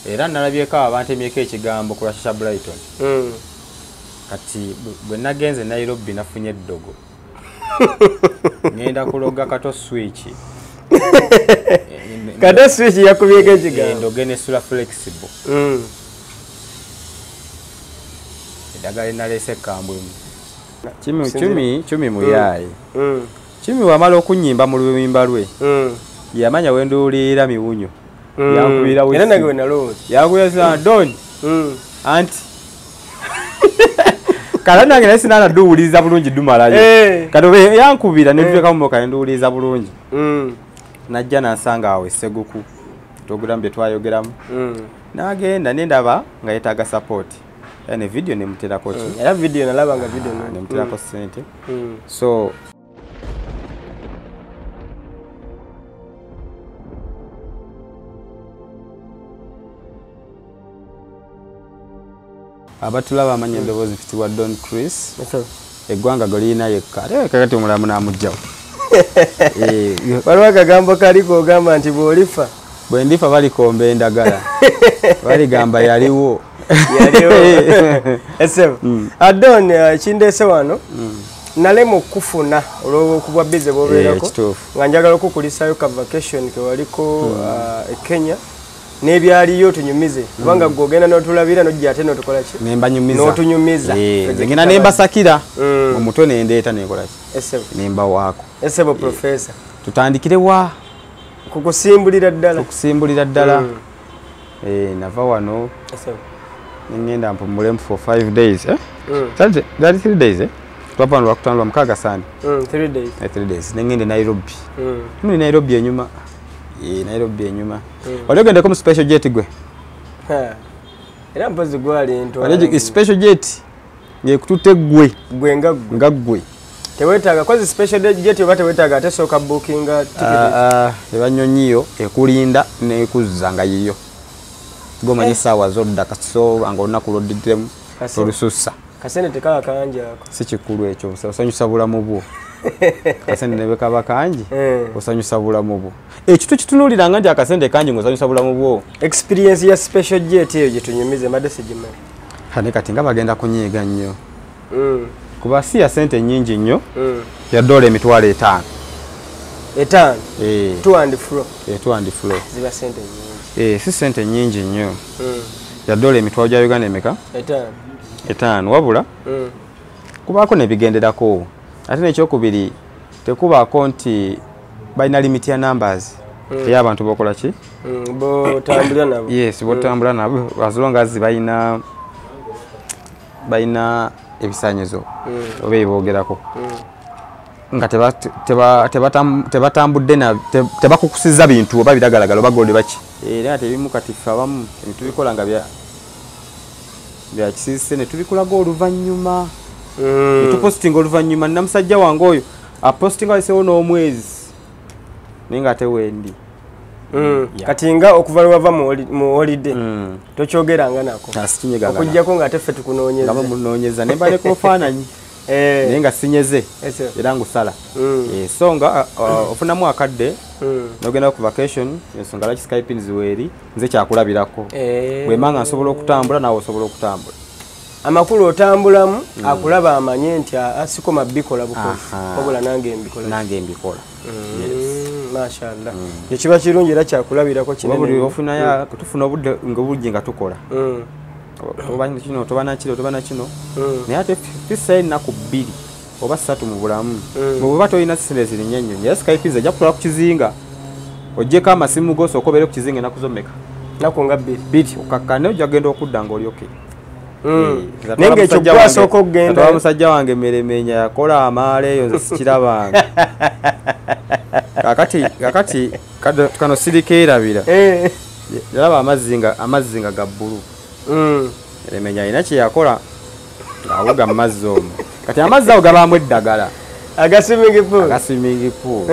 era nalabyeko abantemyeko ekigambo ku Lwashasha Brighton kati bwe nagenze Nairobi nafunye eddogo ngenda kuloga kato switch kato switch yakubyeko ekigambo endogene sula flexible edagala nalese kambwemu Chumi muyayi Chumi wamala okunyimba mu lwimba lwe yamanya wenduulira miwunyo yakubira era nagwe nalooza yakubira Don anti kala nange nasinana duwuliza bulungi dumalayo kati yankubira netuveka mu moka nduwuliza bulungi najja nansanga awo Seguku program bye twayogeramu nagenda nendaba nga yetaaga support ene video nemuterako ki era video nalaba nga video nemuterako sente so abatulaba amanya endoboozi fitiwa Don Chris eggwanga golina yekka ate kakati omulamu namugjawo waliwo akagambo kaliko ogamba nti bw'olifa bwe ndifa balikomba endagala baligamba yaliwo Adon kindeese wano nalema okufuna olw'okubwa bize bw'obeerako nga njagala okukulisayo ka vacation ke waliko e Kenya n'ebyaliyo tunyumize kubanga gwogenda n'otulabira n'ojja ate n'otukola ki n'otunyumiza ngena nembasakira omutwe nendeeta nekola ki nemba waako esebo professor tutandikire wa kukusimbulira ddala nava wano ngenda mpumulemu for 5 days that 3 days twapano lwakutandwa mukaaga sande 3 days nengende Nairobi muli Nairobi enyuma Nairobi enyuma waligendeko mu special jet gwe era mpozi gwali ento wali special jet ngekututte gwe nga gwe tewetaaga kwazi special jet oba tewetaaga ate soka bookinga ticket ebanyonyiyo ekulinda nekuzza nga yiyo gomanyi saawa zodda kaso anga olunaku lwoddiddemu olusussa kasente tekaba kangi ako si kikulu ekyo osanyusa bulamu bwo kasente ne bekaba kangi osanyusa bulamu bwo ekyo tukitunuuliranga nti akasente kangi ng'osanyusa bulamu bwo experience ya special jet eyo gye tunyumize madde sigimanyi hane kati nga bagenda kunyiiga nnyo kuba si ya sente nnyingi nnyo ya dola emitwalo 5 to and fro ziba sente nyingi si sente nyingi nnyo ya dola emitwalo gya Uganda emeka 5 wabula kubaako nebigenderako ate nekyokubiri tekubaako nti balina limit ya numbers ey'abantu bokola ki botambula nabo botambula nabo as long as balina ebisanyizo oba eboogerako nga tebatambudde tebakukusiza bintu oba biragalagala oba golde baki era tebimu kati ffe abamu tubikola nga bya kisiise ne tubikolaga oluvannyuma tupostinga oluvannyuma namusajja wange oyo apostinga walisewo n'omwezi naye nga ate wendi kati nga okuva lwava mu holiday tokyogeranga nako okujjako nga ate ffe tukunoonyeza ne mbaleka ofaananyi naye nga sinyeze era ngusala so nga ofunamu akadde nogenda ku vacation ensonga laki Skype nziweeri nze kyakulabirako bwemanga nsobola okutambula naawe osobola okutambula amakulu otambulamu akulaba amanye nti asikoma bikola bukozi wabula nange mbikola mashallah ekiba kirungi era kyakulabirako kinene tufuna obudde ng'obulungi nga tukola oba nakino naye ate fisa ennaku 2 oba 3 mu bulamu bweba tolina sente zirinnyo nnyo naye Skype ejja kutwala ku kizinga oggyeko amasimu go osooka obeere ku kizinga ennaku zommeka naku nga 2 okakkane ojja kugenda okudda ng'olyoke nenge ekyo gwasooka okugenda atwala musajja wange Meremenya yakola amaala eyo nze sikirabanga kakati kano sirikeerabira yalaba amazzi nga ga bbulu Meremenya alina kye yakola ng'awuga mu mazzi omwo kati amazzi ago gabaamu eddagala aga swimming pool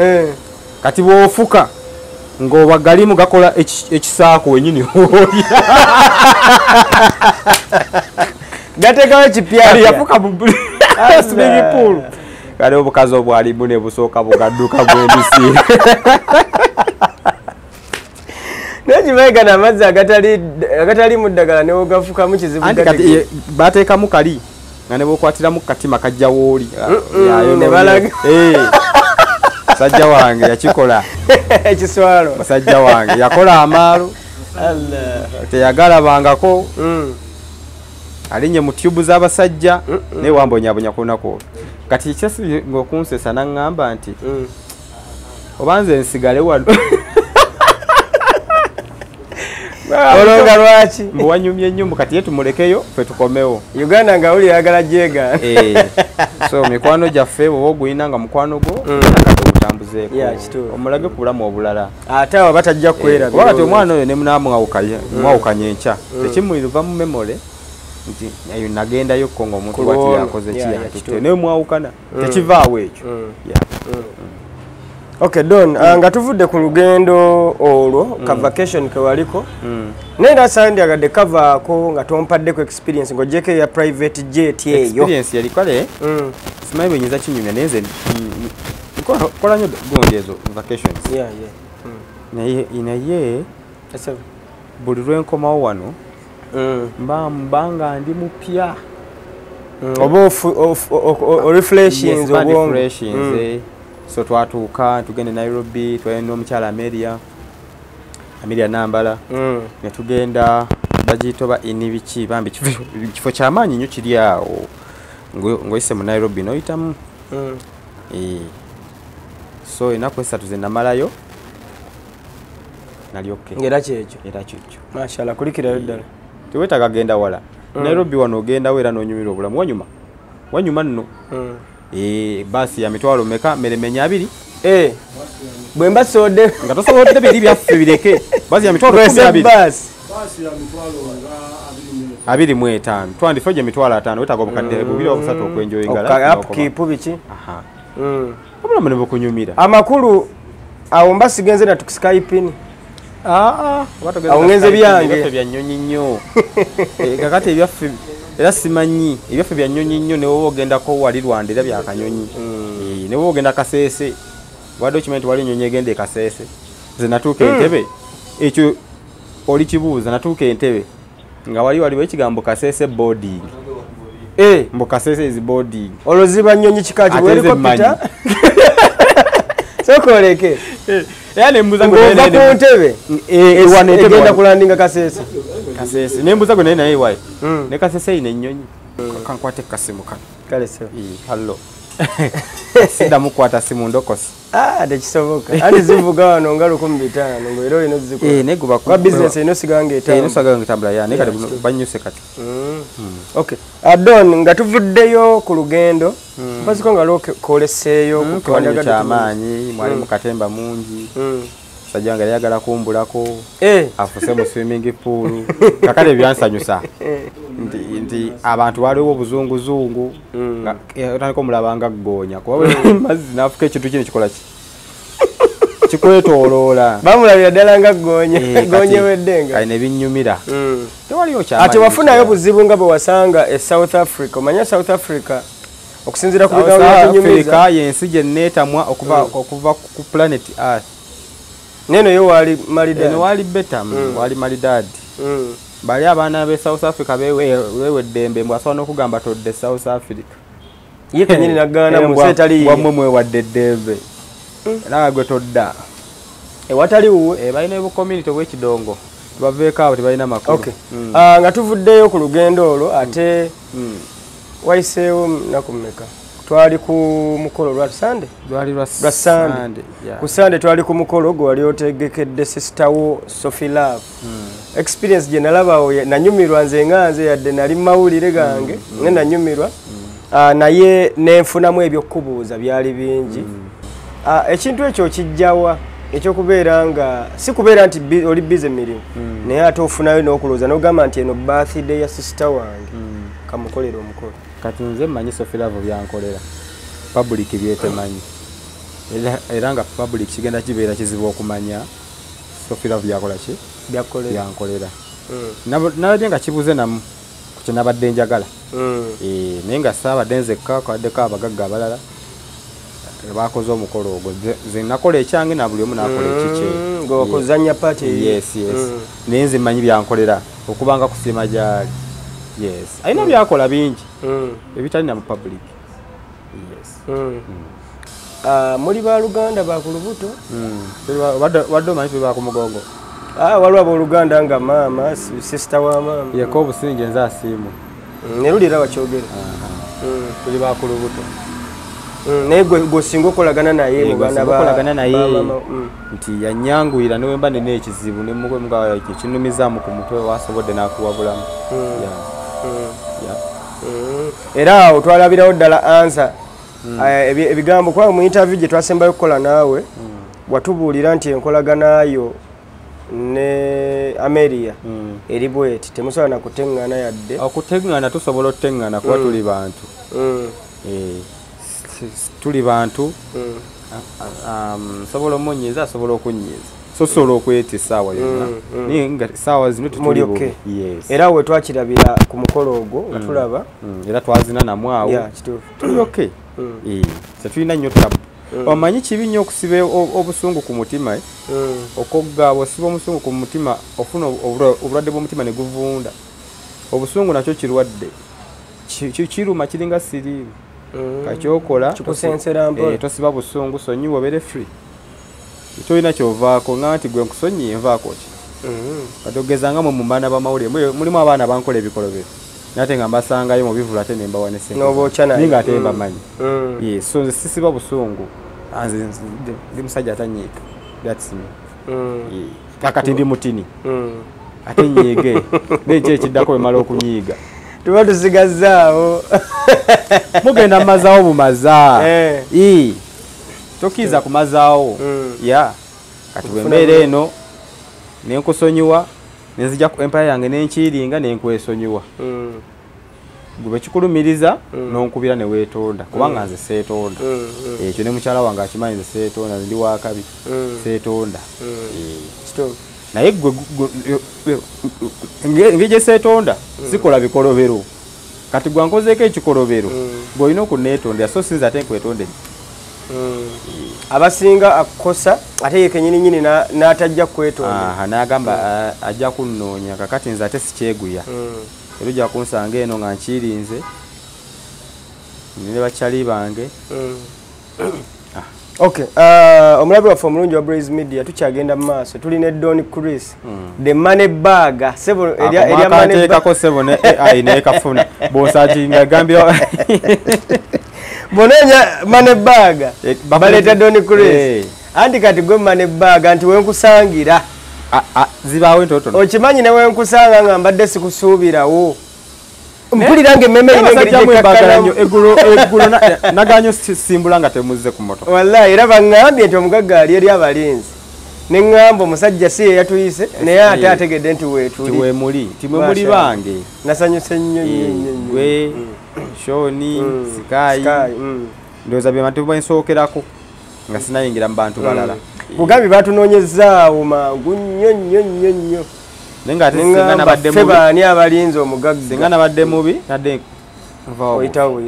kati bw'ofuka ng'oba galimu gakola ekisaako wenyini olya gateekawo ekipyapya yafuka mu swimming pool kale obukazi obwalimu ne busooka bugadduka bw'endisi Nejimaika na amazzi agatali mu ddagala ne ogafukamu kizibu anti kati bateekamu kali nga ne bw'okwatiramu katima kajja wooli ne balaga musajja wange yakikola ekiswalo musajja wange yakola amaalo teyagalabangako alinye mu tyubu z'abasajja naye wambonyabonya ku lunaku olwo kati kyasi ng'okunsesa naŋŋamba nti obanze nsigale wano olonga lwaki mbu wanyumye nnyo mbu kati ye tumulekeyo ffe tukomewo Uganda nga uli yagala jeega so mikwano gyaffe bwoba oguyina nga mukwano gwo nakadde ogutambuzeeko omulage ku bulamu obulala ate abo batajja kwera kuba kati omwana oyo ne munamwawukanye enkya tekimuva mu memole nti ayo nagendayo ko ng'omuntu bwati yakoze kiyatutte naye mwawukana tekivaawo ekyo Okay, Don, nga tuvudde ku lugendo olwo ka vacation ke waliko. Nenda sandi agadde cover ko nga tompaddeko experience ng'ogyeko ya private jet eyo. Experience yali kale. Simanyi bwenyiza kinyumya nenze kola nnyo gundi ezo vacations. Naye buli lwenkomawo wano mbanga ndi mupya. Oba refreshings obwongo. So twatuuka tugende Nairobi twalina omukyala Amelia Nambala ne tugenda bagiyitoba inibiki bambi kifo kyamaanyi nnyo kiri awo ng'oyise mu Nairobi n'oyitamu so ennaku esatu ze namalayo nalyoke era kyekyo mashallah kulikirayo ddala teweetaaga genda wala Nairobi wano ogendawo era n'onyumirwa obulamu wanyuma nno basi ya mitwalo meka meremenya 2 bwe mbasodde nga tosodde biri byaffe bireke basi ya mitwalo 12 basi ya mitwalo nga 25 twandifeje mitwalo 5 wetaga obukadde bubiri obusatu okwenjoyinga upkeep biki obula mane bokunyumira amakulu awo mbasigenze na tukuskype awngenze byange byanyonyi nnyo kakati ebyaffe era simanyi ebyaffe byanyonyi nnyo ne wowe ogendako wali Rwanda byakanyonyi ne wowe ogenda Kaseese wadde okimanyi nti wali ennyonyi egenda Kaseese ze natuuka Entebbe ekyo oli kibuuza natuuka Entebbe nga waliwo ekigambo Kaseese boarding mbu Kaseese is boarding oloziba nnyonyi kikati helicopter sokoleke era nembuza ku Ntebbe egenda kulandinga Kaseese nembuza gwe naye wayi ne Kaseese ine ennyonyi kankwate kasimu kale so hallo sida mukwata simu ndokosi tekisoboka ati zivuga wano nga 15 ngwero ino ziko neguba kwa business ino sigange tambula ne kale banyuse kati okay Adon nga tuvuddeyo ku lugendo baziko nga lokoleseeyo ku kwanya kyamaanyi mwali mukatemba mungi sajanga yagala kumbulako afuse mu swimming pool kakale byansanyusa nti abantu waliwo obuzunguzungu otandika omulabanga ggoonya kuba mazzi nafuka ekintu kino kikola ki kikwetoloola bamulabira ddala nga ggoonya weddenga kale ne binnyumira tewaliyo ate wafunayo buzibu nga bwe wasanga e South Africa omanya South Africa okusinziira ku bigambo byatunyumiza yensi gye neetamwa okuva ku planet Earth neno yo wali malidadi wali beta wali malidadi bali abaana be South Africa bewe ddembe mbwasobola n'okugamba todde South Africa ye kenyini nagana mu setali wamwe mwewadde ddembe era gwe todda ewatali wuwe balina ebu community obw'ekidongo tebaveeko abo tebalina makulu nga tuvuddeyo ku lugendo olwo ate wayiseewo naku mmeka twali ku mukolo lwa Sunday lwa Sunday ku Sunday twali ku mukolo gwe wali otegekedde sister wo Sophie Love experience gye nalabawo nanyumirwa nze yadde nali mawulire gange ne nanyumirwa naye nenfunamu ebyokubuuza byali bingi ekintu ekyo kijjawa ekyokubeera nga si kubeera nti oli busy mirimu naye ate ofunayo n'okulowooza n'ogamba nti eno birthday ya sister wange kamukolera omukolo kati nze mmanyi Sophie Love byankolera public byetemanyi era nga public kigenda kibeera kizibu okumanya Sophie Love byakola ki byankolera nalabye nga kibuze namu ku kye nabadde njagala naye nga saabadde nzekka kwaddeko abagagga abalala bakoze omukolo ogwo nze nakola ekyange na buli omu nakola ekikye ng'okuzannya party yes naye nze mmanyi byankolera okubanga kusiima gyali yes alina byakola bingi ebitali na mu public yes muli baluganda bakulubuto wadde omanyi tuli bakumugongo waliwo abooluganda nga maama sister wa maama yeko obusinge nze asiimu ne lulira wakyogera tuli bakulubuto naye gwesinga okolagana naye mubaanakolagana naye nti yanyanguyira newemba nina ekizibu nemuga kinumizaamu ku mutwe wasobodde n'akuwabulamu era awo twalabirawo ddala ansa ebigambo kuba mu interview gye twasembayo okukola naawe watubuulira nti enkolaganayo ne Ameria eri bweti temusobola na kuteŋŋana yadde okuteŋŋana tusobola okuteŋŋana kuba tuli bantu tuli bantu sobola omunyiiza asobola okunyiiza so sobola okweta essaawa yonna naye nga essaawa zino tetuli era we twakirabira ku mukolo ogwo nga tulaba era twazina namwe awo tuli oke tetulina nnyo tabu omanyi kibi nnyo okusiba obusungu ku mutima okogga bw'osiba omusungu ku mutima ofuna obulwadde bw'omutima ne guvunda obusungu nakyo kirwadde kiruma kiringa siriimu kakyokola tosiba busungu sonyiwa obere free tolina kyovaako nga nti gwe nkusonyiye nvaako ki kati ogezanga mu baana b'amawulire mulimu abaana bankola ebikolobero nate nga mbasangayo mu bivulu ate ne mbawa nesenga nga ate mbamanyi so nze sisiba busungu nze ndi musajja atanyiika that's me kakati ndi mutini ate nyiige nekyo ekiddako bemala okunyiiga tuba tusigazaawo mugenda mumazaawo bumaza tokiiza kumazaawo kati bwembeera eno nenkusonyiwa nenzija ku empire yange nenkiiringa nenkwesonyiwa gwe kikulumiriza nonkubira neweetonda kubanga nze seetonda ekyo ne mukyala wange akimanyi nze seetonda ndi wakabi seetonda naye engeri gye seetonda sikola bikolobero kati gwankozeeko ekikolobero gweolina okuneetondera so sinza ate nkwetondere abasinga akukosa ate ye kenyininyini n'atajja kwetonda n'agamba ajja kunnoonya kakati nze ate sikyeguya era ojja kunsanga eno nga nkirinze nine bakyali bange omulabi waffe omulungi wa Blaze Media tukyagenda mu maaso tulina Don Chris the money bag eryamanteekako sebo ne AI neekafuna bw'osaakinga gambira bonenya money bag baleeta Don Chris anti kati gwe money bag nti wenkusangira zibaawo entotono okimanyi ne wenkusanga nga mbadde sikusuubirawo mpulira ng'emmeme eggulo naganyo simbula nga temuzze ku moto wallahi era baŋŋambye nti omugagga ali eri abalinzi ne ŋŋamba omusajja si ye yatuyise naye ate ategedde nti weetuli timwe muli bange nasanyuse nnyo gwe shoni sikayi ndowooza bye bantu bensookerako nga sinayingira mu bantu balala bugambi batunoonyezaawo mangu nnyo nenga ate singa nabadde mubi baani abalinzi omugagga singa nabadde mubi nadde oyitawo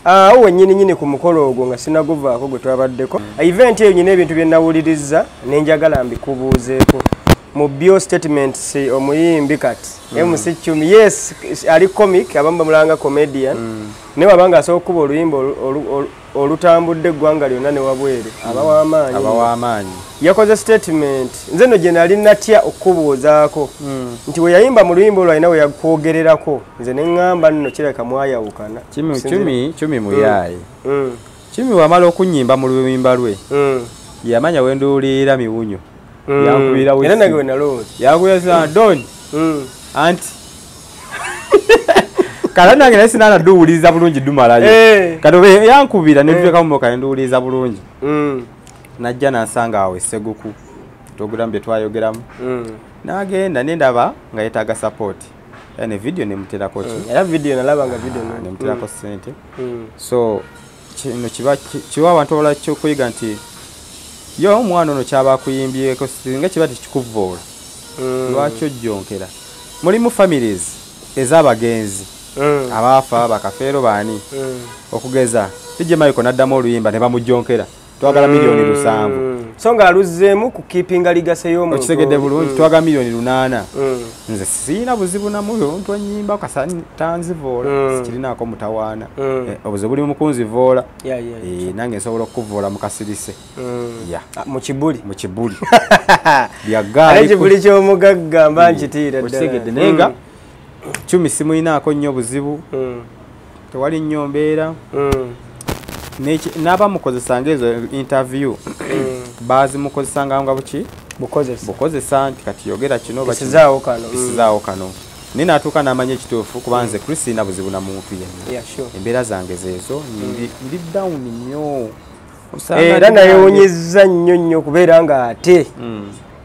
awo wennyininyini ku mukolo ogwo nga sinaguvaako gwe twabaddeko event eyo nyina ebintu bye nawuliriza nenjagala mbikubuuzeeko mu bio statements omuyimbi kati MC Chumi yes ali comic abamu bamulanga comedian ne wabanga asobola okuba oluyimba olutambudde eggwanga lyonna ne wabwere abawamaanyi yakoze statement nze no gye nali natya okubuuzaako nti we yayimba mu luyimba olwo alina we yakwogererako nze ne ŋŋamba nno kireka mwayawukana Chumi muyaaye Chumi wamala okunyimba mu luyimba lwe yamanya wenduulira miwunyo yankubira era nange we nalowooza yakubira Don anti kala nange naye sinana duwuliriza bulungi dumalayo kati yankubira netuleka mumoka nenduwuliriza bulungi najja nansanga awo esseguku togulamu bye twayogeramu nagenda nendaba nga yetaaga support ne video nemuterako era video nalabanga video nemuterako ssente so kino kiwa abantu abalala kyokuyiga nti yo omwana ono kyaba akuyimbyeko singa kiba tikikuvoola lwaki ojjonkera mulimu families ez'abagenzi abaafa bakafeero baani okugeza DJ Michael n'addamu oluyimba ne bamujonkera twagala milioni 7 so nga aluzzeemu ku keepinga ligase y'omuntu okitegedde bulungi twagala milioni 8 nze siina buzibu namuyo omuntu anyimba kasani tanzivoola sikirinaako mutawaana obuzibu buli mukunzivoola nange nsobola okuvoola mukasirise mu kibuli byagaali ekibuli ky'omugagga mba nkitiira okitegedde naye nga cumi simuyinaako nnyo buzibu tewali nnyo mbeera n'abamukozesanga ezo interview bazimukozesanga nga buki bukozesa nti kati yogera kino bisizaawo kano naye n'atuuka n'amanya ekituufu kuba nze Christina buzibu na muntu yenna embeera zange zeezo ndi down nnyo era nayewunyizza nnyo kubeera nga ate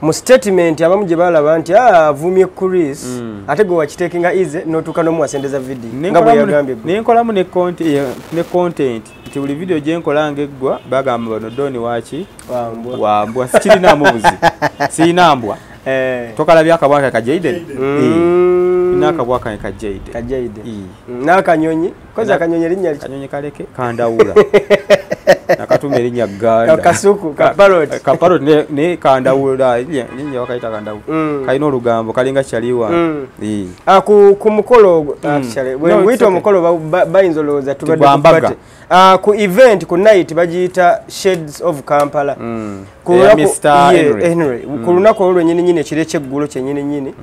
mu statement abamu gye balaba nti avumye Chris ate gwe wakiteekinga ize n'otuuka n'omuwasendeza video nga bwe yagambye nenkolamu ne content nti buli video gye nkola ng'eggwa bagamba bano Doni waki wambwa sikirinamu buzi siina mbwa tokalabya akabwaka ka Jaden n'akabwaka ka Jaden n'akanyonyi koza akanyonyi erinnya kanyonyi kaleke kandawula nakatuma erinnya Ganda kasuku kaparot ne kandawula linnya wakayita kandawula kalina olugambo kalinga kyaliwa ku mukolo actually wito omukolo bayinza olowooza tubadde ku event ku night bagiyita Shades of Kampala Henry ku lunaku olwo lwennyini ekiro ekyeggulo kyennyini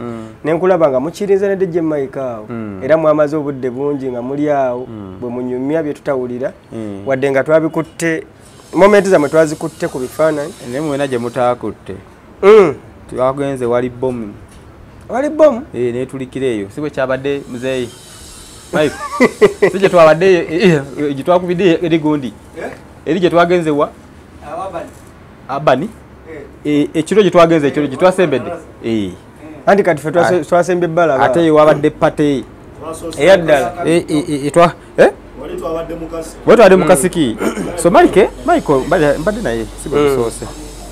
nenkulaba nga mukirinza ne DJ Mike awo era mwamaze obudde bungi nga muli awo bwe munyumya bye tutawulira wadde nga twabikutte momenti zamwe twazikutte ku bifaananyi ne mwena gye mutaakutte twagenze wali bomu ne tulikira eyo si bwe kyabadde muzeeyi Mike si gye twabadde gye twakubidde eri gundi eri gye twagenze wa abani ekiro gye twagenze ekiro gye twasembedde anti kati fe twasembe ebbala ate wabadde pate eyaddala wetwadde mukasiki so Michael mbadde naye sibusoose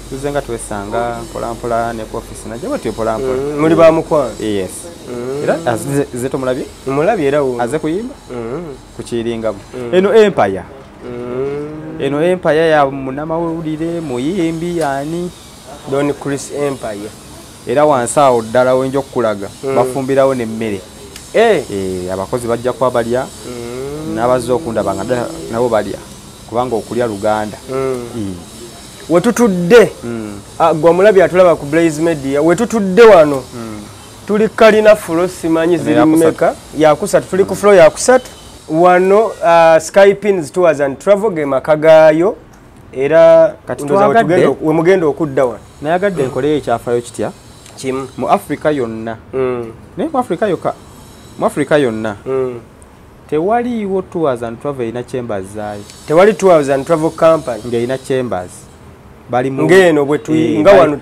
tuzenga twesanga mpolampola ne ku office najja bwatyo mpolampola muli bamukwano yes era aze tomulabye mulabye era aze kuyimba kukiringamu eno empire ya munamawulire muyimbi ani Don Chris Empire era wansi awo ddala wenja okukulaga bafumbirawo n'emmere abakozi bajja kuba balya n'abazze okundaba nga nabo balya kubanga okulya Luganda wetutudde gwe omulabye atulaba ku Blaze Media wetutudde wano tuli kalina fulo simanyi ziri mmeka yakusatu tuli ku floor yakusatu wano Skypins Tours and Travel ge maka gaayo era we mugenda okudda wano nayagadde enkoleyo ekyafayo kitya kimu mu Africa yonna naye mu Africa yonna tewaliiwo Tours and Travel erina chambers zaayo tewali Tours and Travel company ng'erina chambers ngeno bwe nga wano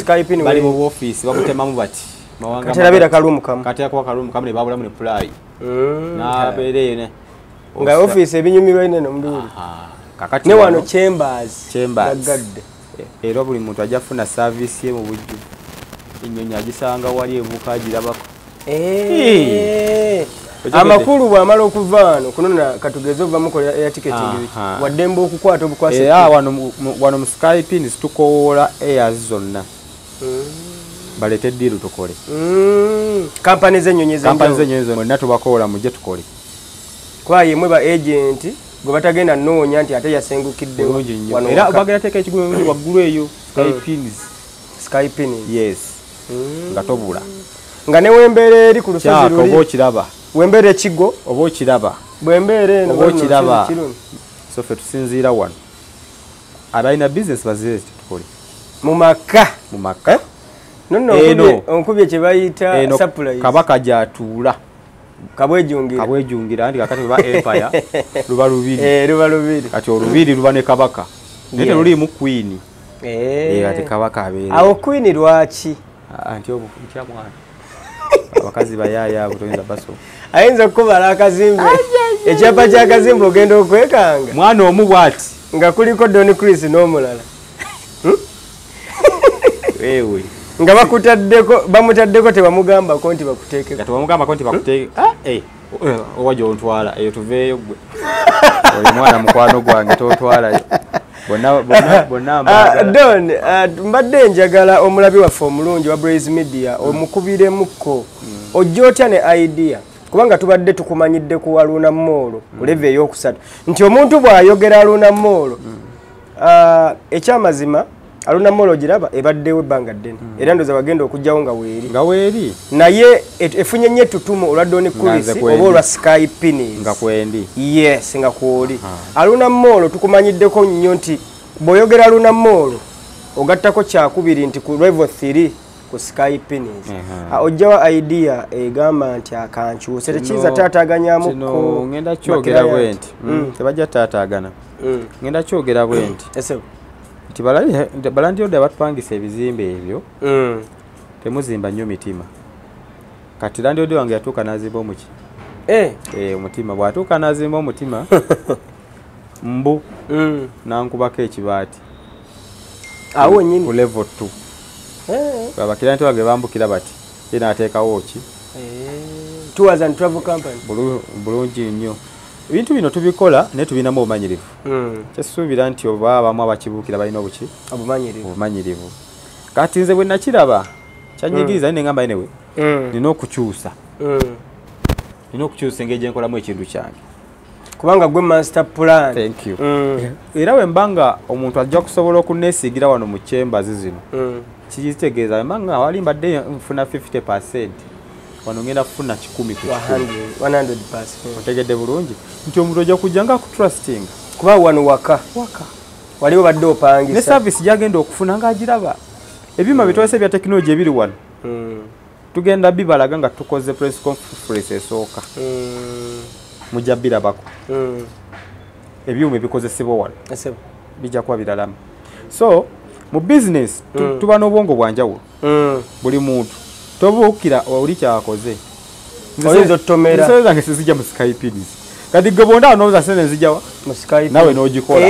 Skypin bali mu office bakutemamu bati mawanga katerabira kalumu kamu katerako kalumu kamu ne babulamu ne play nabeereyo ne nga office ebinyumirwa ine no mduli kakati ne wano chambers bagadde era buli muntu ajafuna service ye mu bujju inyonya agisanga wali ebuka agirabako amakulu bwamala okuva wano kunona katugeze ova mukola air ticketing waddemba okukwata obukwase wano mu Skypin tukoola airs zonna balete diru tukole companies enyonyi mwenna tubakoola mujje tukole kwaye mwe ba agent gwe batagenda noonya nti ate yasengukidde wano era bagenda teeka ekigulu waggulu eyo Skypin yes nga tobula nga ne wembeera eri ku lusozi luli oba okiraba wembeera ekigo oba okiraba bwembeera eno oba okiraba so ffe tusinziira wano abalina business bazire tukole mu maka eno onkubye kye bayita surprise kabaka gyatuula kabwejungira anti kakati ba empire luba lubiri kati olubiri luba ne kabaka naye lulimu queen ate kabaka abeera awo queen lwaki anti ntya mwana abakazi bayaaya abo toyinza baso ayinza okukubala akazimbe ekyapa ky'akazimbe ogenda okwekanga mwana omu bwati nga kuliko Don Chris n'omulala ewe nga bamutaddeko tebamugambako nti bakuteekeko tebamugambako nti bakuteeke owaje ontwala eyo tuveeyo gwe oli mwana mukwano gwange totwalayo bonna Don mbadde njagala omulabi waffe omulungi wa Blaze Media omukubiremukko ojja otya ne idea kubanga tubadde tukumanyidde ku Haruna Molo ku level ey'okusatu nti omuntu bw'ayogera Haruna Molo ekyamazima Haruna Molo giraba ebaddewo ebbanga ddene era ndoza bagenda okujjawo nga weeri naye efunye nnyo ettutumu olwa Don Kulisi oba olwa Sky Pinis nga kwendi yes nga kwoli Haruna Molo tukumanyiddeko nnyo nti bw'oyogera Haruna Molo ogattako kyakubiri nti ku level 3 ku Sky Pinis ojjawa idea egamba nti akankyuse tekiiza taataaganyamuko ngenda kyogera bwe nti tebajja taataagana ngenda kyogera bwe nti nti balandirodde abatupangisa ebizimbe ebyo temuzimba nnyo mitima kati landirodde wange yatuuka n'azimba omuki omutima bw'atuuka n'azimba omutima mbu nankubako ekibaati awo nyini ku level 2 abakiranti wange bambukira bati ye n'ateekawo ki tours and travel company bulungi nnyo ebintu bino tubikola naye tubinamu obumanyirivu kyasuubira nti oba abamu abakibuukira balina obuki obumanyirivu kati nze bwe nakiraba kyanyigiriza naye neŋŋamba newe nina okukyusa engeri gye nkolamu ekintu kyange kubanga gwe master plan. Thank you. Era wembanga omuntu ajja kusobola okuneesigira wano mu chambers zino kitegeeza mbanga wali mbadde nfuna 50% wano ngenda kufuna 100%. Otegedde bulungi nti omuntu ojja kujja nga kutrusting kuba wano waka waliwo badde opangisa ne service gyagenda okufuna nga agiraba ebyuma bitwese bya technology ebiri wano tugenda bibalaga nga tukoze press conference esooka mujja birabako ebyuma ebikozesebwa wano bijja kuba biralamu so mu business tuba n'obwongo bwanjawulo buli muntu tobuukira oli kyakoze oyinza otomera nze zange sizijja mu Skype kati gwe bonda onooza sene nzijawa mu Skype nawe n'ogikola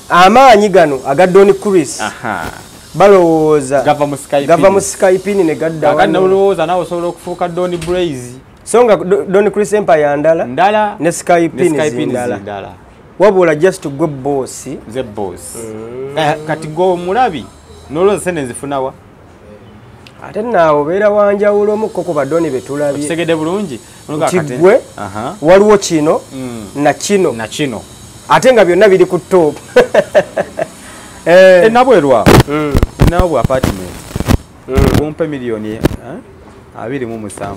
amaanyi gano aga Don Chris balowooza gava mu Skype ne gadda wano olowooza nawe osobola okufuuka Don Blaze so nga Don Chris Empire ndala ne Skype ndala wabula just gwe boss ze boss kati go mulabi noloza sene nzifunawa ate naawo beera wanjawulo omukko ku badoni betulabye kisegede bulungi gwe waliwo kino na kino ate nga byonna biri ku top nabwerwa nabwe apartment kumpe milioni 27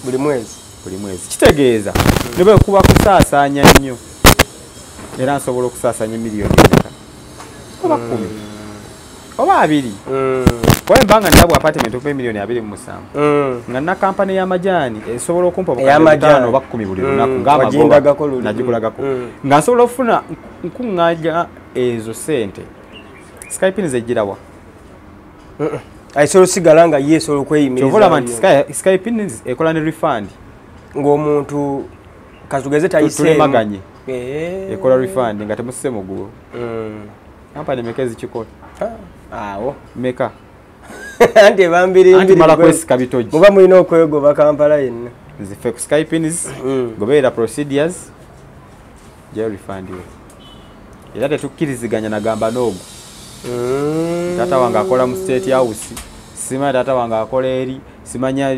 buli mwezi kitegeeza nebe kuba kusaasaanya nnyo era nsobola okusaasanya milioni oba 10 oba 2 kwa mbanga ndabwe apartment kumpe milioni 27 nga na kampani ya majani esobola okumpa obukadde oba 10 buli lunaku ng'amagoba nagikulagako nga nsobola okufuna nkuŋŋaanya ezo sente Skype nizegirawa aisobola osigala nga ye esobola okweyimiriza kyovulaba nti Skype ekola ne refund ng'omuntu katugeze tulemaganye ekola refund nga temusise mugulo kampani meka ezikikola awo meka anti ebambiri mala kwesika bitogi muba mulina okwegoba Kampala yenna nzife ku Skype gobeera procedures gye refund yo era tetukkiriziganya nagamba n'ogo tata wange akola mu State House simanya tata wange akola eri simanya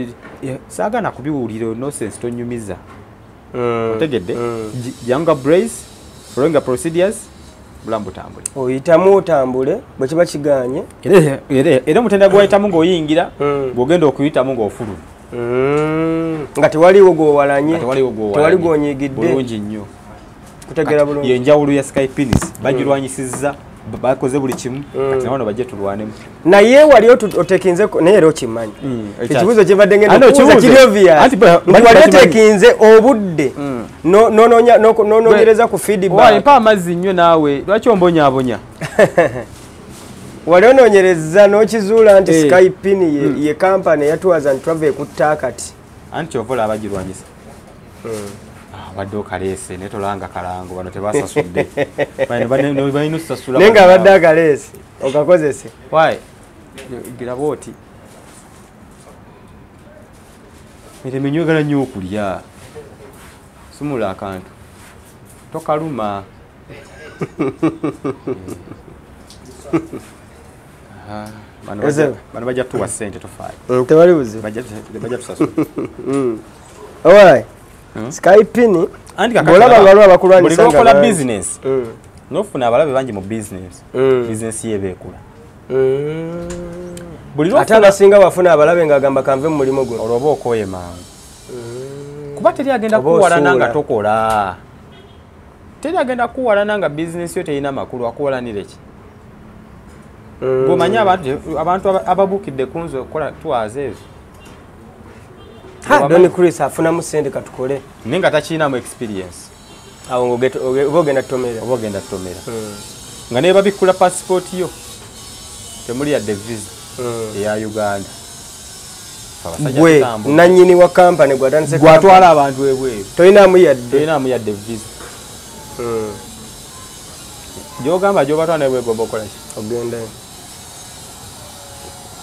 saagana kubiwulira nonsense tonyumiza otegedde janga Blaze following procedures bulambu tambule oyitamu otambule bwe kiba kiganye era mutenda gwayitamu ng'oyingira bw'ogenda okuyitamu ng'ofulu nga tewaliwo gwowalanye tewali gwonyigidde bulungi nnyo kutegera bulungi yenjawulo ya Skype bagirwanyisizza bakoze buli kimu kati nabano bajje tulwanemu naye wali otekinze naye era okimanyi ekibuzo kyebadde ngenda okubuuza kiri obvious nti wali otekinze obudde n'onoonyereza ku feedback mpa amazzi nnyo naawe lwaki ombonyaabonya wali onoonyereza n'okizuula nti Skype ye kampani eya Tours and Travel ekutta kati anti ovola abagirwanyisa badde okaleese naye tolanga kalango bano tebasasudde balina osasula naye nga abadde akaleese okakozese wayi giraba oti mirembe nywegala nnyo okulya sumula akantu tokaluma bano bajja tuwa ssente tofaayo tewali buzibu bajja tusasula alright Skypini bolaba balwa bakulwanyisa buli lokola business nofuna abalabe bangi mu business business yebekula buli ate abasinga bafuna abalabe ng'agamba kanve mu mulimo guno olwoba okoye mangu kuba teri agenda kuwalana nga tokola teri agenda kuwalana nga business yo terina makulu akuwalanire ki ng'omanye abantu ababukidde kunze okukola twaze ezo Doni Chris afunamu sente katukole naye nga takiinamu experience awo oba ogenda tutomera nga naye babikkula passport yo temuli yadde visa eya Uganda gwe nannyini wa kampani gwatwala abantu ebweru toyinamu yadde visa gyogamba gyobatwala nebwe gomba okola ki ogenda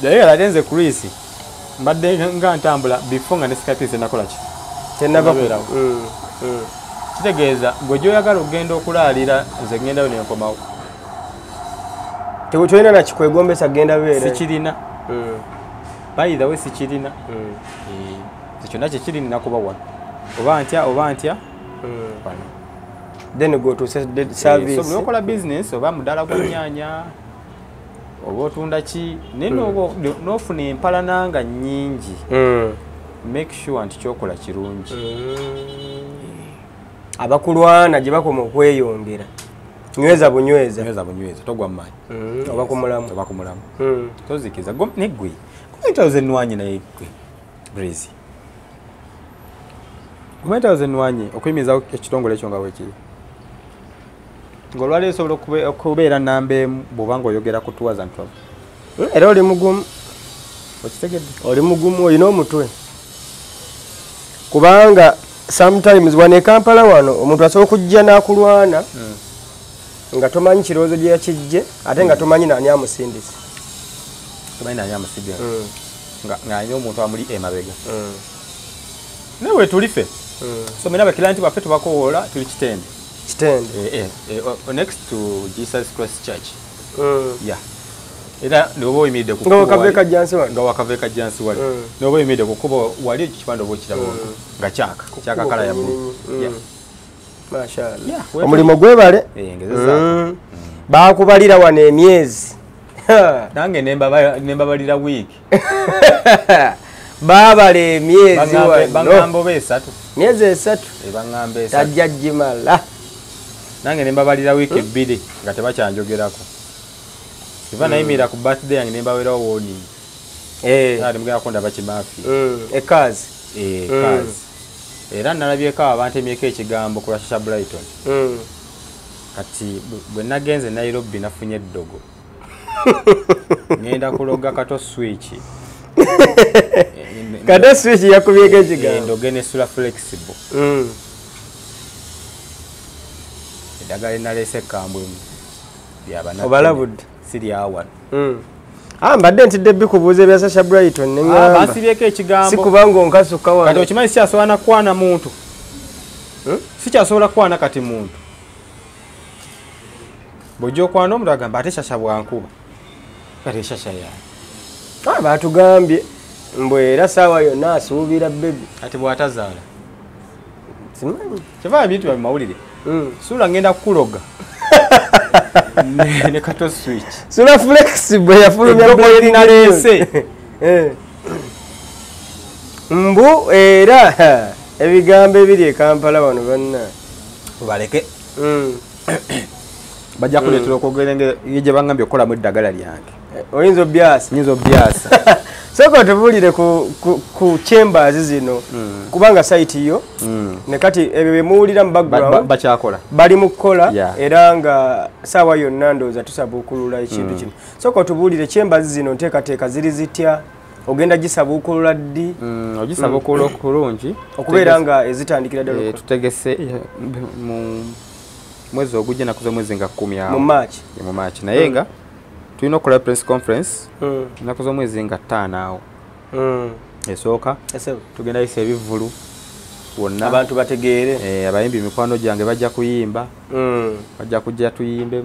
naye ate nze Chris mbadde nga ntambula before nga ne Skype nakola ki tennababeerawo kitegeeza gwe gyoyagala okugenda okulaalira nze ngendayo nenkomawo tolina nakikwegombesa genda beera sikirina by the way sikirina kyonna kyekiri ninakuba wano oba ntya then go to service so okola business oba mudala gwa nnyanya oba otunda ki naye n'ofuna empalananga nnyingi make sure nti kyokola kirungi abakulwana gye bakoma okweyongera nyweza bunyweza togwa mu maanyi oba ku mulamu tozikiza neggwe kumanyitawo zenwanyi naye gwe Breezy kumanyitawo zenwanyi okuyimizawo ekitongole ekyo nga bwekiri ng'olwaleero osobola okubeera namba emu bw'oba ng'oyogera ku tours and travel era oli mugumu okitegedde oli mugumu olina omutwe kubanga sometimes wano e Kampala wano omuntu asobola okujja n'akulwana nga tomanyi kirowoozo gye yakijje ate nga tomanyi naani amusindise ng'alina omuntu amuli emabega naye we tulife so mena bakirani baffe tubakowoola tuli kitende next to Jesus Christ Church era noba oyimiridde nga wakaveeka jansi wali noba oyimiridde ku kkubo wali ekipande oba okiraba nga kyaka kala ya bbulu mashallah omulimu gwebale bakubalira wano emyezi nange nembabalira wiiki babala emyezi baŋŋamba oba esatu myezi esatu baŋŋamba esatu tajja gimala nange nembabalira wiiki ebbiri nga tebakyanjogerako iva nayimirira ku birthday yange nembawerawo warning mugenda ndaba kimaafi ekaazi era nalabyeko abantemyeko ekigambo ku lwashasha Brighton kati bwe nagenze Nairobi nafunye eddogo ngenda kuloga kato switch kato switch yakubyeko ekigambo endoge nesula flexible eddagala linaleese kambwemu obalabudde siri awan mbadde ntidde bikubuuza ebya Sasha Brighton neŋŋamba bansibyeko ekigambo sikubanga onkasuka wano kati okimanyi sikyasobola nakwana muntu sikyasobola kwana kati muntu bw'ojja okwana omuntu agamba ate Sasha bwankuba kati Sasha yaani batugambye mbwe era saawa yonna asuubira bebi ati bw'atazaala simanyi kyevaa bintu bya mawulire suula ngenda kukuloga ne kato switch sula flexible yafulumya bweli nalese mbu era ebigambo ebiri e Kampala wano bonna baleke bajja kuleetera okwogera gye bangambye okukolamu eddagala lyange oyinza obyasa soko tubuulire ku chambers zino kubanga site yo ne kati ebyo bemuwulira mu background bakyakola bali mu kukola era nga saawa yonna ndowooza tusaba okulula ekintu kino soko tubuulire chambers zino nteekateeka ziri zitya ogenda gisaba okulula ddi ogisaba okulula okulungi okubeera nga ezitandikira ddala tutegese mu mwezi ogujja nakuza mwezi nga 10 awo mu March naye nga tulina okukola press conference nakuza omwezi nga 5 awo esooka tugenda yisa ebivvulu wonna abantu bategeere abayimbi mikwano gyange bajja kuyimba bajja kujja tuyimbe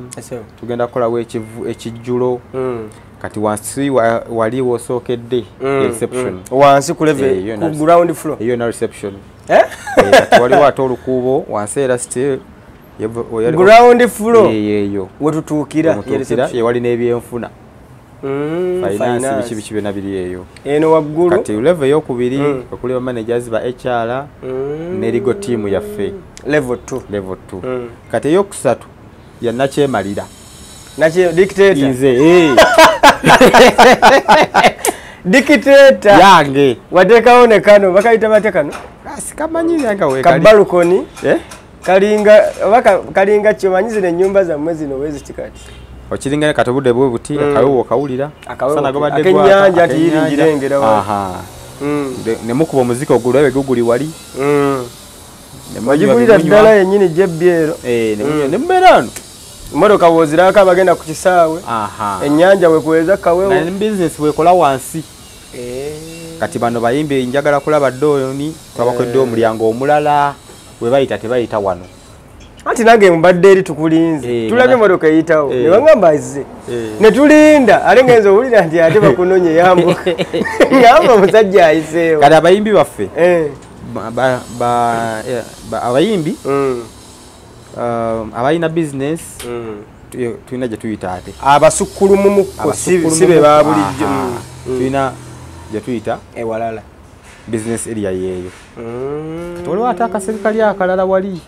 tugenda kukolawo ekijjulo kati wansi wali wosookedde reception wansi ku level ku ground floor eyo na reception kati waliwo ate olukuubo wansi era still ground floor eyo wetutuukira yewali n'ebyenfuna finance biki byonna biri eyo eno waggulu kati level eyokubiri okuli managers ba HR ne legal team yaffe level 2 kati eyokusatu yannakyemalira dictator nze dictator yange wateekawo ne kano bakayita bate kano sikamanyi nga we kabalukoni kalinga kyomanyizi n'ennyumba zammwe zino wezitikati okiringa ne katobudde bwe buti akawewo okawulira sana gobadde akenyanja ati yiringirengera ne mukuba omuziki ogulwabe guguli wali wagigulira ddala yennyini gyebbyero ne mbeerano emmotoka woozirako abagenda ku kisaawe ennyanja wekweza kawewo ne bizinesi wekola wansi kati bano bayimbi njagala kulaba dooni twabakodde omulyango omulala we bayita tebayita wano anti nange mbadde eri tukulinze tulabye emmotoka eyitawo ne bagamba azze ne tulinda ate ngenza owulira nti ate bakunonye yambuka ngamba omusajja ayiseewo kati abayimbi baffe abayimbi abalina business tulina gye tuyita ate abasukulumumuko si be ba bulijjo tulina gye tuyita ewalala business area yeeyo kati waliwo ate akaserikali akalala wali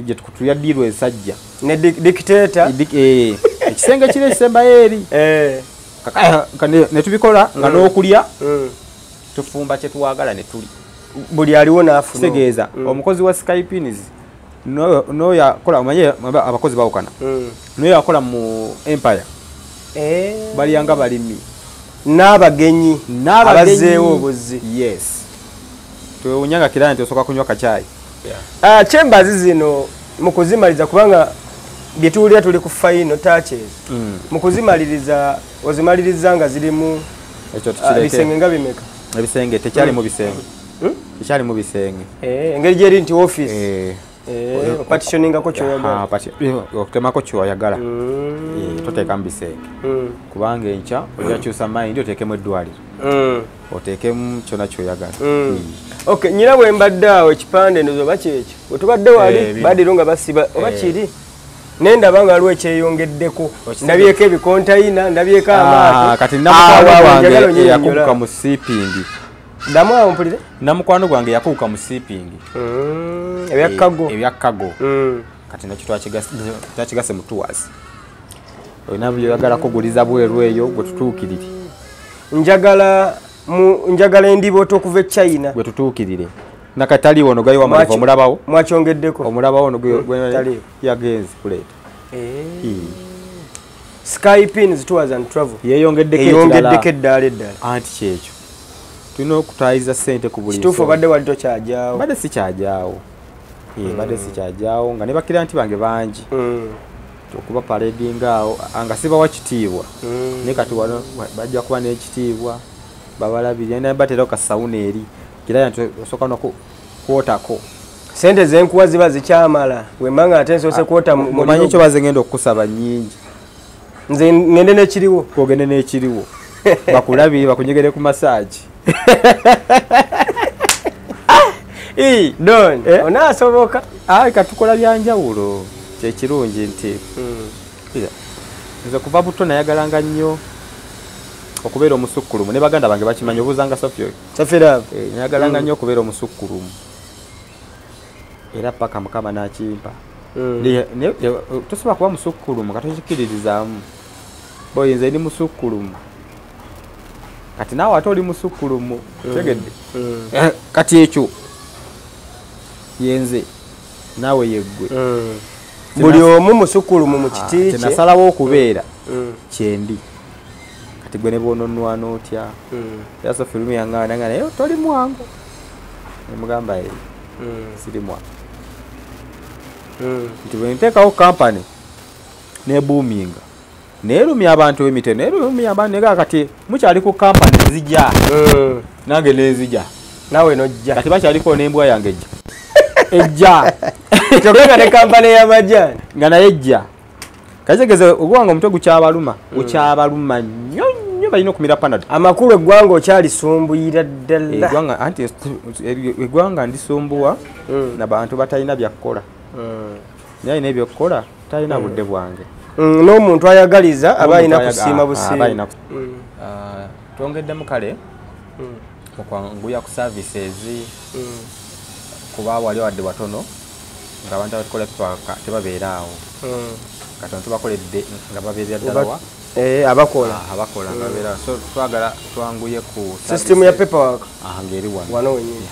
gye tuyaddirwa esajja ne dictator ekisenge kiri ekisembayo eri ne tubikola nga n'okulya tufumba kye twagala ne tuli buli aliwo n'afuna kitegeeza omukozi wa Skypins no yakola omanye abakozi bawukana no yakola mu Empire baliyanga balimi n'abagenyi abazeewo obuzi yes tuunyanga kirana nti osooka kunywa kachayi chambers zino mu kuzimaliza kubanga bye tuwulira tuli ku final touches mu kuzimaliriza ozimaliriza nga zirimu bisenge nga bimeka ebisenge tekyali mu bisenge tekyali mu bisenge engeri gyeri nti office partitioning ko kyoyagala okutemako kyoyagala toteeka mu bisenge kubanga enkya ojakyusa mayindi oteekemu eddwaliro oteekemu kyona kyoyagala okay nyina bwe mbadde awo ekipande ndozo oba kyekyo bwe tubadde wali badiro nga basiba oba kiri nendaba nga waliwo ekyeyongeddeko ndabyeko ebikontayina ndabyeko amaato kati namukwano gwange yakubuka mu siipingi damu awo mpulire namukwano gwange yakubuka mu siipingi ebyakago kati nakyo twakigase mu tours olina byoyagala kuguliza bweru eyo gwe tutuukirire njagala endiboto okuva e China gwe tutuukirire nakatali wono gayi wa maliva omulabawo mwakyongeddeko omulabawo ono gwe yagenze kuleeta Skypins Tours and Travel yeyongeddeko eddala anti kyekyo tulina okutayiza ssente ku buli kituufu obadde wali tokyajaawo badde sikyajaawo badde sikyajaawo nga ne bakiranti bange bangi okuba paradinga awo nga sibawa kitiibwa naye kati wano bajja kuba n'ekitiibwa babalabirira naye batera kasawuna eri kiraya nti osooka nokwotako sente zenkuwa ziba zikyamala wembanga ate nsoose kwota mumanyi kyo baze ngenda okukusaba nnyingi nze ngende n'ekiriwo kwogende n'ekiriwo bakulabire bakunyegere ku masaagi don onaasoboka katukola byanjawulo kyekirungi nti nze kuva buto nayagalanga nnyo okubeera omusukkulumu ne baganda bange bakimanyi obuuzanga sofyo nayagalanga nnyo okubeera omusukkulumu era paka mukama n'akimpa tosobola kuba musukkulumu katokikiririzaamu boyinza eri musukkulumu kati naawe ate oli musukkulumu tegedde kati ekyo yenze naawe yeggwe buli omu musukkulumu mu kiti kye tenasalawo okubeera kyendi kati gwe ne boononnwa n'otya yaso firimu yangaananga naye toli mwangu nemugamba siri mwangu nti bwe nteekawo kampani nebuuminga neerumya abantu emite neerumya abantu nega kati mukyali ku kampani zijja nange nenzija nawe nojja kati bakyaliko n'embwa yange ejja kyokka ne kampani y'amajjani nga naye ejja kazegeze ogwanga omutwe gukyabaluma gukyabaluma nnyo balina okumira panado amakulu eggwanga okyalisumbuyira ddala anti eggwanga ndisumbuwa nabantu batalina byakukola naye alina ebyokukola talina budde bwange n'omuntu ayagaliza aba alina kusiima busiima twongeddemu kale okwanguya ku services kuba wali wadde watono ng'abantu abatukola paka tebabeera awo katono tubakoledde nga babeerera ddalawa abakola nga babeera so twagala twanguye ku system ya paperwork ngeri wano wenyini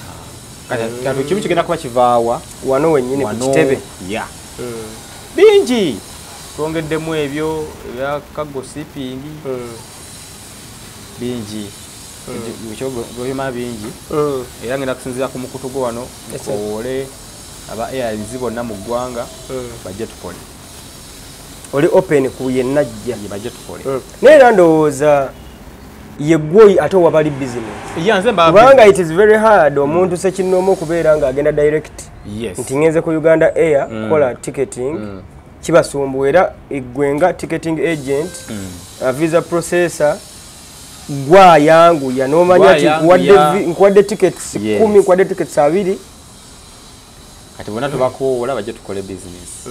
kati kimu kigenda kuba kivaawa wano wenyini ku kitebe bingi twongeddemu ebyo ebya kagosiping bingi byobima bingi era ngenda kusinzira ku mukutu gwo wano mukoole aba airlines bonna mu ggwanga bajje tukole oli open ku yennajja bajje tukole naye era ndowooza yeggwoyi ate wabali business kubanga it is very hard omuntu sekinoomu okubeera ng'agenda direct nti ngenze ku Uganda Air kola ticketing kibasumbuwa era eggwenga ticketing agent visa processor gwayanguya n'omanya nti nkuwadde tickets 10 nkuwadde tickets 2 kati bonna tubakoola bajje tukole business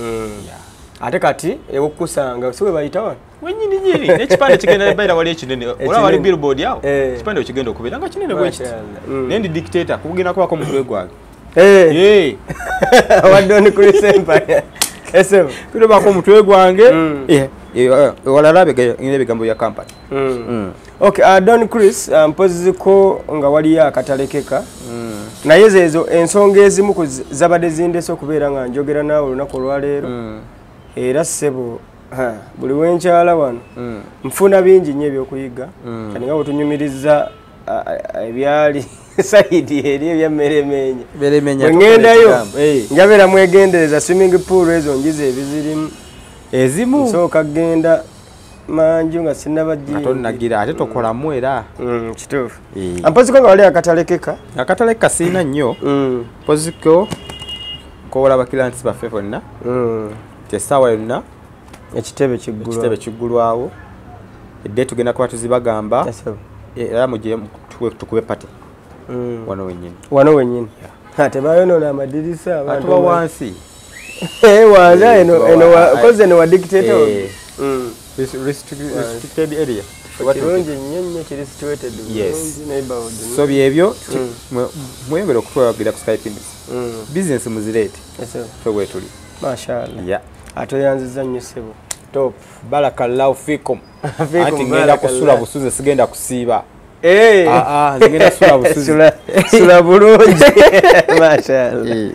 ate kati ewokusanga siwe bayita wano wenyini nyini n'ekipande kigenda bayira wali ekinene olaba wali billboard yawo ekipande ekigenda okubeera nga kinene bwekiti naye ndi dictator kugenda kubako omutwe gwange awaddoni kuli sempaya esebo tulabako omutwe gwange walalabe ngina ebigambo bya kampani okay Don Chris mpoziziko nga waliyo akatalekeka naye zezo ensonga ezimu zabadde zindese okubeera nga njogera naawe olunaku olwaleero era ssebo buli wenkyala wano nfuna bingi nnyo ebyokuyiga kati nga bwetunyumiriza ebyali saidi eri ebyammeremenya bwengendayo njabeera mwegendereza swimming pool ezo njiza ebizirimu ezimu nsooka kgenda manju nga sinnabagira ate tokolamu era kituufu mpoziko nga wali akatalekeka siina nnyo mpoziko nkowola abakiransi baffe bonna essaawa yonna ekitebe kiggulwawo edde tugenda kuba tuzibagamba era mugye tukube pate wano wenyini tebayonoona amadirisa atuba wansi wanza eno eno wa dictator restricted area kirungi nnyo kiri situated neighborhood so byebyo mweyongera okutwagira ku Skype business muzireete twebwe tuli mashallah ate yanziza nnyo sebo top barakallahu fikum anti ngenda kusula busuze sigenda kusiiba zigenda sula busuze sula bulungi mashallah